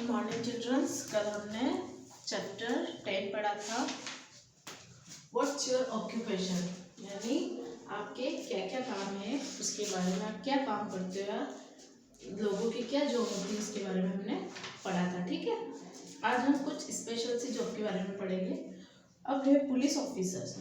Morning children's. कल हमने chapter 10 पढ़ा था, व्हाट्स योर ऑक्यूपेशन, यानी आपके क्या क्या काम है, उसके बारे में आप क्या काम करते हो, लोगों की क्या जॉब होती है उसके बारे में हमने पढ़ा था। ठीक है, आज हम कुछ स्पेशल सी जॉब के बारे में पढ़ेंगे। अब है पुलिस ऑफिसर्स।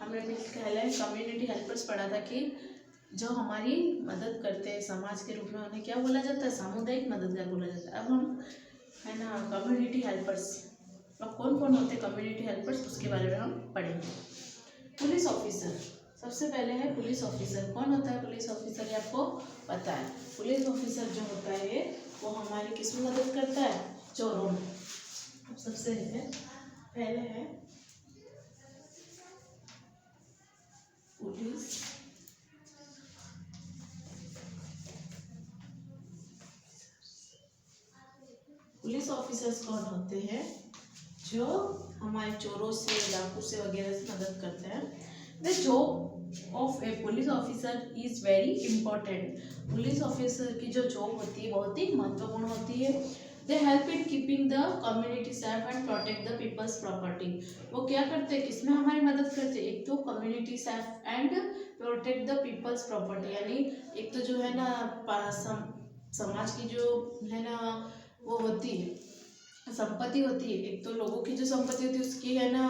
हमने पहले कम्युनिटी हेल्पर्स पढ़ा था कि जो हमारी मदद करते हैं समाज के रूप में, उन्हें क्या बोला जाता है, सामुदायिक मददगार बोला जाता है। अब हम है ना कम्युनिटी हेल्पर्स। अब कौन कौन होते हैं कम्युनिटी हेल्पर्स, उसके बारे में हम पढ़ेंगे। पुलिस ऑफिसर, सबसे पहले है पुलिस ऑफिसर। कौन होता है पुलिस ऑफिसर, ये आपको पता है। पुलिस ऑफिसर जो होता है वो हमारी किसमें मदद करता है, चोरों में। अब सबसे पहले है पुलिस पुलिस ऑफिसर्स कौन होते हैं, जो हमारे चोरों से, डाकू से वगैरह से मदद करते हैं। The job of A police officer is very important. Police officer की जो जॉब होती है बहुत ही महत्वपूर्ण होती है। They help in keeping the community safe and protect the people's property. वो क्या करते हैं, किसमें हमारी मदद करते हैं, एक तो community safe and protect the people's property, यानी एक तो जो है ना समाज की जो है ना वो होती है संपत्ति होती है, एक तो लोगों की जो संपत्ति होती है उसकी है ना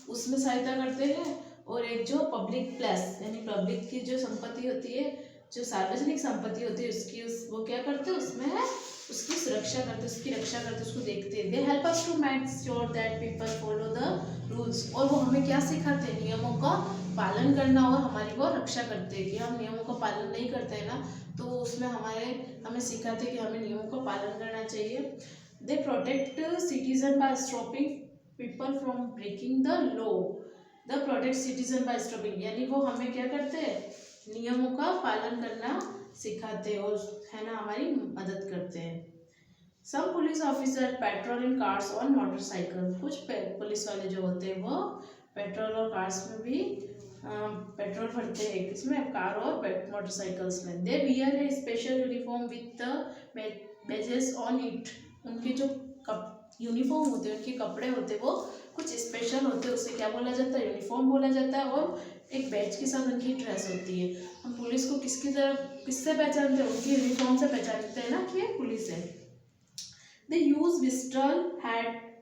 उसमें सहायता करते हैं, और एक जो पब्लिक प्लेस यानी पब्लिक की जो संपत्ति होती है, जो सार्वजनिक संपत्ति होती है उसकी वो क्या करते हैं, उसमें है उसकी सुरक्षा करते, उसकी रक्षा करते, उसको देखते हैं। They help us to make sure that people follow the rules. और वो हमें क्या सिखाते हैं, नियमों का पालन करना, और हमारी वो रक्षा करते हैं कि हम नियमों का पालन नहीं करते हैं ना, तो उसमें हमें सिखाते हैं कि हमें नियमों का पालन करना चाहिए। They protect citizen by stopping people from breaking the law. The protect citizen by stopping, यानी वो हमें क्या करते हैं, नियमों का पालन करना सिखाते हैं और है ना हमारी मदद करते हैं। Some police officer patrol in cars on motorcycle. कुछ पुलिस वाले जो होते हैं वो पेट्रोल और कार्स में भी पेट्रोल भरते हैं, किसमें, कार और मोटरसाइकिल्स में। They wear A special uniform with badges on it. उनके जो यूनिफॉर्म होते हैं, उनके कपड़े होते हैं वो कुछ स्पेशल होते हैं, उसे क्या बोला जाता है, यूनिफॉर्म बोला जाता है, और एक बैच के साथ उनकी ड्रेस होती है। हम पुलिस को किससे पहचानते हैं, उनकी यूनिफॉर्म से पहचानते हैं ना कि ये पुलिस है। They use pistol,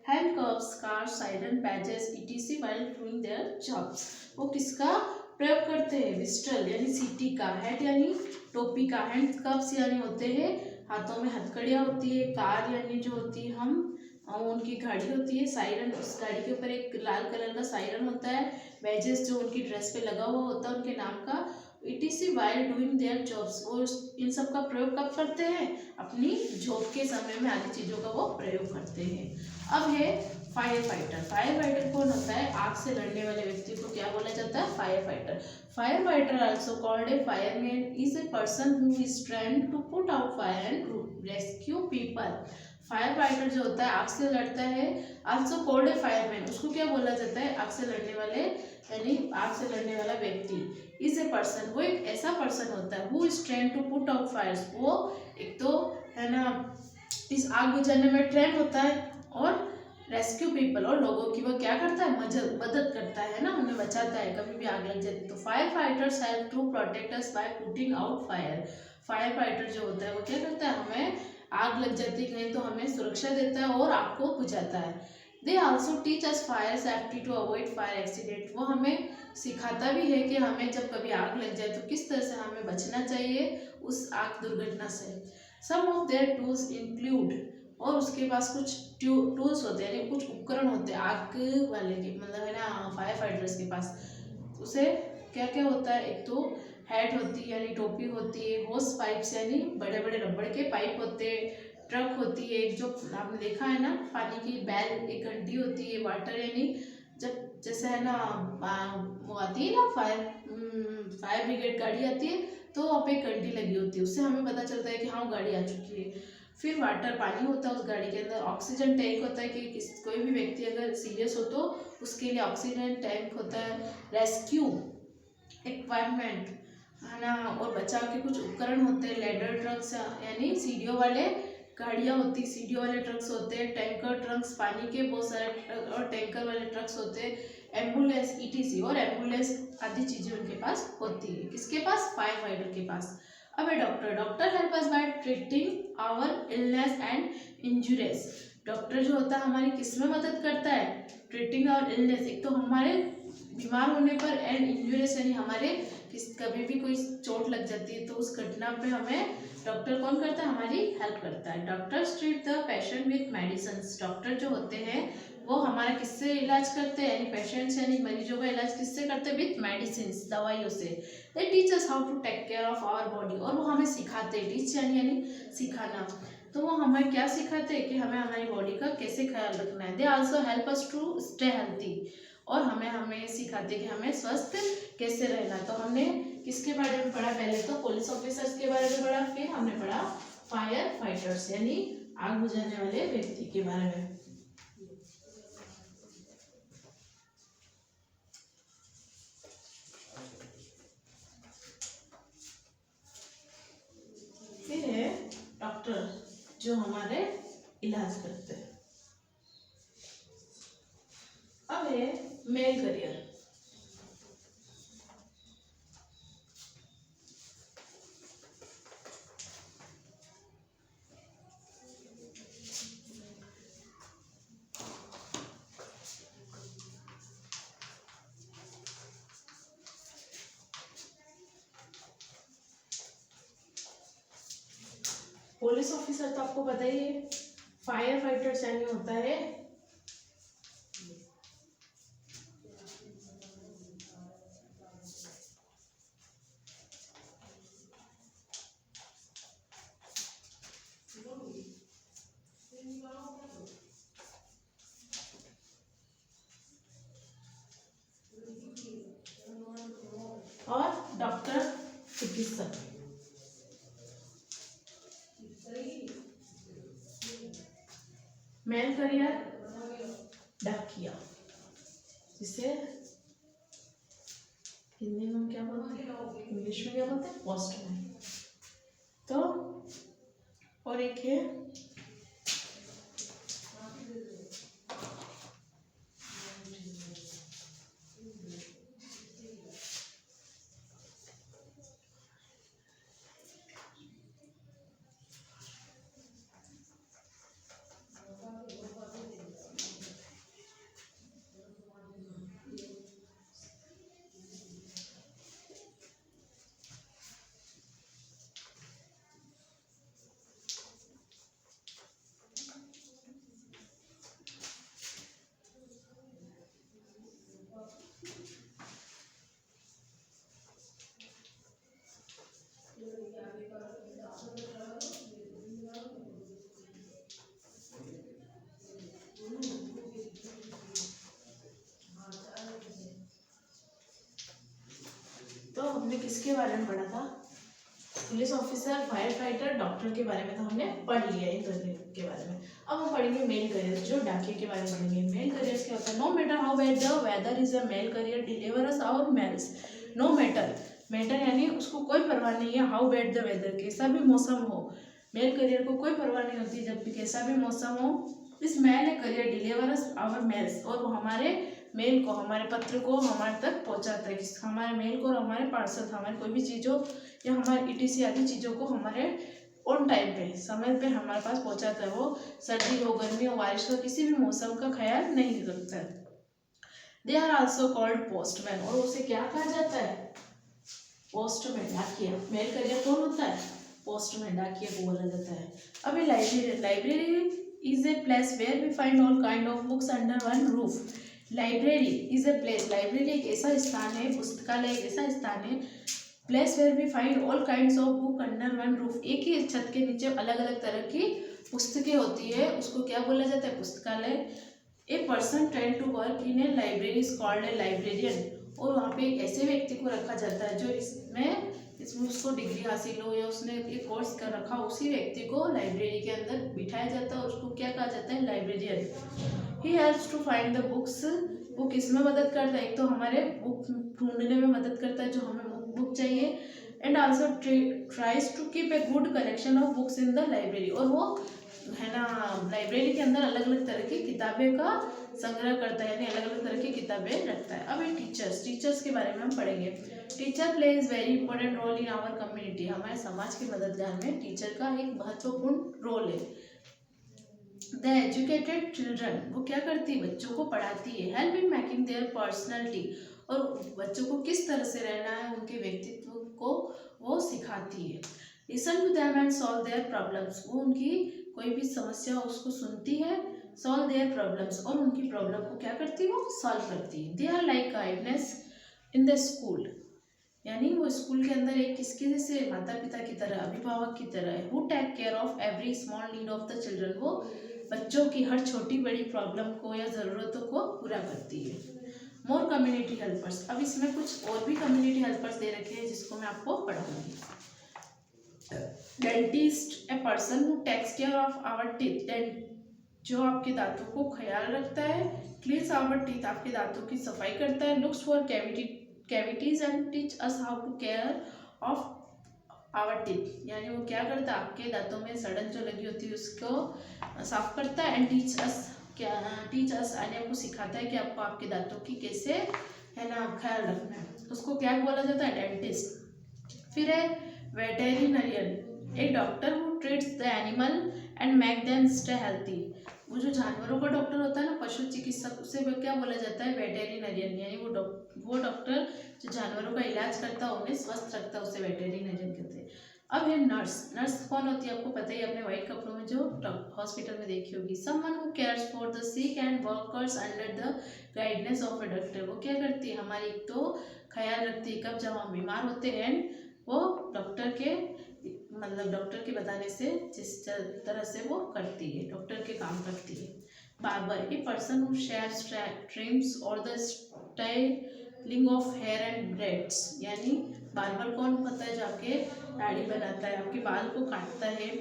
handcuffs, scars, siren, badges, etc. while doing their jobs. वो किसका प्रयोग करते हैं, पिस्टल यानी सीटी का, हेड यानी टोपी का, हैंडकफ्स यानी होते हैं हाथों में हथकड़ियाँ होती है, कार यानी जो होती है हम उनकी गाड़ी होती है, सायरन उस गाड़ी के ऊपर एक लाल कलर का सायरन होता है, बैजेस जो उनकी ड्रेस पे लगा हुआ होता है उनके नाम का, etc. while doing their jobs। और इन सब का प्रयोग कब करते हैं, अपनी जॉब के समय में आदि चीज़ों का वो प्रयोग करते हैं। अब है फायर फाइटर। फायर फाइटर कौन होता है, आग से लड़ने वाले व्यक्ति को क्या बोला जाता है, fire fighter. Fire fighter also called a fireman is a person who is trained to put out fire and rescue people. Fire fighter जो होता है आग से लड़ता है, आल्सो कॉल्ड ए फायरमैन, उसको क्या बोला जाता है, आग से लड़ने वाले यानी आग से लड़ने वाला व्यक्ति। इज ए पर्सन, वो एक ऐसा पर्सन होता है, who is train to put out fires, वो एक तो है ना इस आग बुझाने में ट्रेन होता है, और रेस्क्यू पीपल और लोगों की वो क्या करता है, मदद करता है ना, उन्हें बचाता है कभी भी आग लग जाती। तो fire fighters help to protect us by putting out fire. Fire fighter जो होता है वो क्या करता है, हमें आग लग जाती है कहीं तो हमें सुरक्षा देता है और आग को बुझाता है। They also teach us fire safety to avoid fire accident. वो हमें सिखाता भी है कि हमें जब कभी आग लग जाए तो किस तरह से हमें बचना चाहिए उस आग दुर्घटना से। सम ऑफ देयर टूल्स इंक्लूड, और उसके पास कुछ टूल्स होते हैं यानी कुछ उपकरण होते हैं आग वाले के, मतलब है ना फायर फाइटर्स के पास। उसे क्या क्या होता है, एक तो हेड होती है यानी टोपी होती है, होस पाइप्स यानी बड़े बड़े रबड़ के पाइप होते हैं, ट्रक होती है एक जो आपने देखा है ना पानी की बैल, एक घंटी होती है, वाटर यानी जब जैसे है ना वो आती है ना फायर ब्रिगेड गाड़ी आती है तो वहाँ पे एक घंटी लगी होती है, उससे हमें पता चलता है कि हाँ गाड़ी आ चुकी है। फिर वाटर पानी होता है उस गाड़ी के अंदर, ऑक्सीजन टैंक होता है कि कोई भी व्यक्ति अगर सीरियस हो तो उसके लिए ऑक्सीजन टैंक होता है। रेस्क्यू इक्वायरमेंट है ना, और बचाव के कुछ उपकरण होते हैं, लेडर ट्रक्स यानी सीढ़ियों वाले गाड़ियाँ होती, सीढ़ियों वाले ट्रक्स होते हैं, टैंकर ट्रक्स, पानी के बहुत सारे और टैंकर वाले ट्रक्स होते हैं, एम्बुलेंस ईटीसी और एम्बुलेंस आदि चीजें उनके पास होती है। किसके पास? फायर फाइटर के पास। अब है doctor. Doctor help us by treating our illness and injuries. Doctor जो होता है हमारी किस में मदद करता है? ट्रीटिंग आवर इलनेस, एक तो हमारे बीमार होने पर, एंड इंजुरीज यानी हमारे कभी भी कोई चोट लग जाती है तो उस घटना पे हमें डॉक्टर कौन करता है? हमारी हेल्प करता है। Doctors treat the patient with medicine. Doctor जो होते हैं वो हमारा किससे इलाज करते हैं? यानी पेशेंट्स यानी मरीजों का इलाज किससे करते हैं? विथ मेडिसिन, दवाइयों से। They teach us how to take care of our body, और वो हमें सिखाते हैं। टीच यानी सिखाना, तो वो हमें क्या सिखाते हैं कि हमें हमारी बॉडी का कैसे ख्याल रखना है। They also help us to stay healthy, और हमें सिखाते हैं कि हमें स्वस्थ कैसे रहना। तो हमने किसके बारे में पढ़ा? पहले तो पुलिस ऑफिसर्स के बारे में पढ़ा, फिर हमने पढ़ा फायर फाइटर्स यानी आग बुझाने वाले व्यक्ति के बारे में। फिर है डॉक्टर जो हमारे इलाज करते हैं। अब है मेल करियर। पुलिस ऑफिसर तो आपको पता ही है। फायर फाइटर्स यानी होता है और डॉक्टर चिकित्सक। मेल करियर डाकिया, जिसे हिंदी में क्या बोलते हैं, इंग्लिश में क्या बोलते हैं? पोस्टमैन। तो और एक है तो हमने किसके बारे में पढ़ा था? Police officer, fire fighter, doctor के बारे में तो हमने पढ़ लिया इन के बारे में। अब हम पढ़ेंगे मेल करियर, जो डाकिये के बारे में पढ़ेंगे। मेल करियर क्या होता है? No matter how bad the weather is a mail carrier delivers our mails. No matter, matter यानी उसको कोई परवाह नहीं है, हाउ बैड द वेदर, कैसा भी मौसम हो, मेल करियर को कोई परवाह नहीं होती, जब भी कैसा भी मौसम हो। इस mail carrier delivers our mails, और वो हमारे मेल को, हमारे पत्र को हमारे तक पहुंचाता है। हमारे मेल को और हमारे पार्सल, हमारी कोई भी चीज़ हो या हमारे ईटीसी आदि चीज़ों को हमारे ऑन टाइम पे, समय पे हमारे पास पहुंचाता है। वो सर्दी हो, गर्मी हो, बारिश हो, किसी भी मौसम का ख्याल नहीं रखता है। They are also called postman, और उसे क्या कहा जाता है? पोस्टमैन, डाकिया। मेल करियर कौन होता है? पोस्टमैन, डाकिया को बोला जाता है। अब library. Library is a place where we find all kind of books under one roof. Library is a place, library एक ऐसा स्थान है, पुस्तकालय एक ऐसा स्थान है, place where we find all kinds of book under one roof. एक ही छत के नीचे अलग अलग तरह की पुस्तकें होती है, उसको क्या बोला जाता है? पुस्तकालय। A person train to work in a library is called a librarian, और वहाँ पे एक ऐसे व्यक्ति को रखा जाता है जो इसमें उसको डिग्री हासिल हो या उसने एक कोर्स कर रखा, उसी व्यक्ति को लाइब्रेरी के अंदर बिठाया जाता है और उसको क्या कहा जाता है? Librarian. He helps to find the books, वो किस में मदद करता है? एक तो हमारे बुक ढूंढने में मदद करता है जो हमें बुक चाहिए, and also tries to keep a good collection of books in the library, और वो है ना लाइब्रेरी के अंदर अलग अलग तरह की किताबें का संग्रह करता है, यानी अलग अलग तरह की किताबें रखता है। अब ये टीचर्स के बारे में हम पढ़ेंगे। Teacher plays very important role in our community. हमारे समाज के मददगार में टीचर का एक महत्वपूर्ण रोल है। द एजुकेटेड चिल्ड्रन, वो क्या करती है, बच्चों को पढ़ाती है। Help in making their personality, और बच्चों को किस तरह से रहना है, उनके व्यक्तित्व को वो सिखाती है। Listen to them and solve their problems, वो उनकी कोई भी समस्या हो उसको सुनती है, सॉल्व देयर प्रॉब्लम्स, और उनकी प्रॉब्लम को क्या करती है, वो सॉल्व करती है। They are like guidance in the school, यानी वो स्कूल के अंदर एक किसके जैसे, माता पिता की तरह, अभिभावक की तरह है। Who take care of every small need of the children, वो बच्चों की हर छोटी बड़ी प्रॉब्लम को या ज़रूरतों को पूरा करती है। मोर कम्युनिटी हेल्पर्स, अब इसमें कुछ और भी कम्युनिटी हेल्पर्स दे रखे हैं जिसको मैं आपको पढ़ाऊंगी। Dentist, a person who takes care of our teeth, जो आपके दांतों को ख्याल रखता है। क्लीन्स आवर टीथ, आपके दांतों की सफाई करता है। Looks for cavities and teach us how to care of our teeth, यानी वो क्या करता है, आपके दांतों में सड़न जो लगी होती है उसको साफ करता है। एंड टीच अस, यानी आपको सिखाता है कि आपको आपके दांतों की कैसे, है ना, ख्याल रखना है। उसको क्या बोला जाता है, डेंटिस्ट। फिर है वेटेरिनरियन, एक doctor who treats the animal and make them stay healthy, वो जो जानवरों का डॉक्टर होता है ना, पशु चिकित्सक, उसे क्या बोला जाता है, वेटेरिनरियन, यानी वो डॉक्टर जो जानवरों का इलाज करता है, उन्हें स्वस्थ रखता है, उसे वेटेरिनरियन कहते हैं। अब है नर्स। नर्स कौन होती है, आपको पता ही, अपने व्हाइट कपड़ों में जो हॉस्पिटल में देखी होगी। Someone who cares for the sick and workers under the guidance of a doctor, वो क्या करती है, हमारी एक तो ख्याल रखती है, कब जब हम बीमार होते हैं वो डॉक्टर के डॉक्टर के बताने से, जिस तरह से वो करती है, डॉक्टर के काम करती है। Barber, a person who shaves, trims और the styling of hair and braids, यानी बार्बर कौन होता है, जो आपके दाढ़ी बनाता है, आपके बाल को काटता है,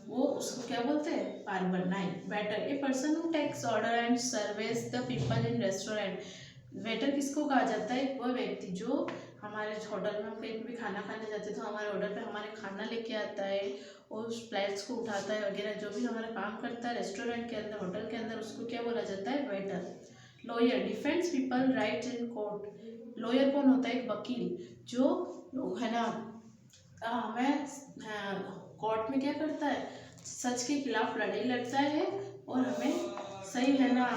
वो उसको क्या बोलते हैं, barber. 9 waiter, a person who takes order and serves the people in restaurant, waiter किसको कहा जाता है, वह व्यक्ति जो हमारे होटल में हम कहीं भी खाना खाने जाते हैं तो हमारे ऑर्डर पे हमारे खाना लेके आता है और उस प्लेट्स को उठाता है वगैरह, जो भी हमारा काम करता है रेस्टोरेंट के अंदर, होटल के अंदर, उसको क्या बोला जाता है, waiter. Lawyer, defends people rights in court, lawyer कौन होता है, एक वकील, जो है ना हमें कोर्ट में क्या करता है, सच के खिलाफ लड़ाई लड़ता है और हमें सही, है ना,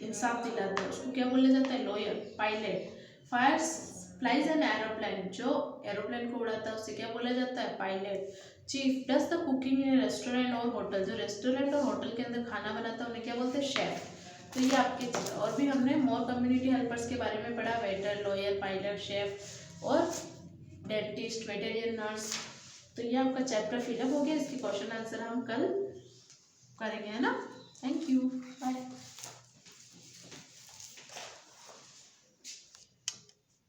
इंसाफ दिलाता है, उसको क्या बोला जाता है, lawyer. Pilot, flies an aeroplane, जो एरोप्लेन को उड़ाता है उसे क्या बोला जाता है, pilot. Chief, does the cooking in restaurant और होटल, जो रेस्टोरेंट और होटल के अंदर खाना बनाता है उन्हें क्या बोलते हैं, शेफ। तो ये आपके, और भी हमने मोर कम्युनिटी हेल्पर्स के बारे में पढ़ा, वेटर, लॉयर, पायलट, शेफ और डेंटिस्ट, वेटेरियन, नर्स। तो ये आपका चैप्टर फिलअप हो गया, इसके क्वेश्चन आंसर हम कल करेंगे, है ना। Thank you, bye.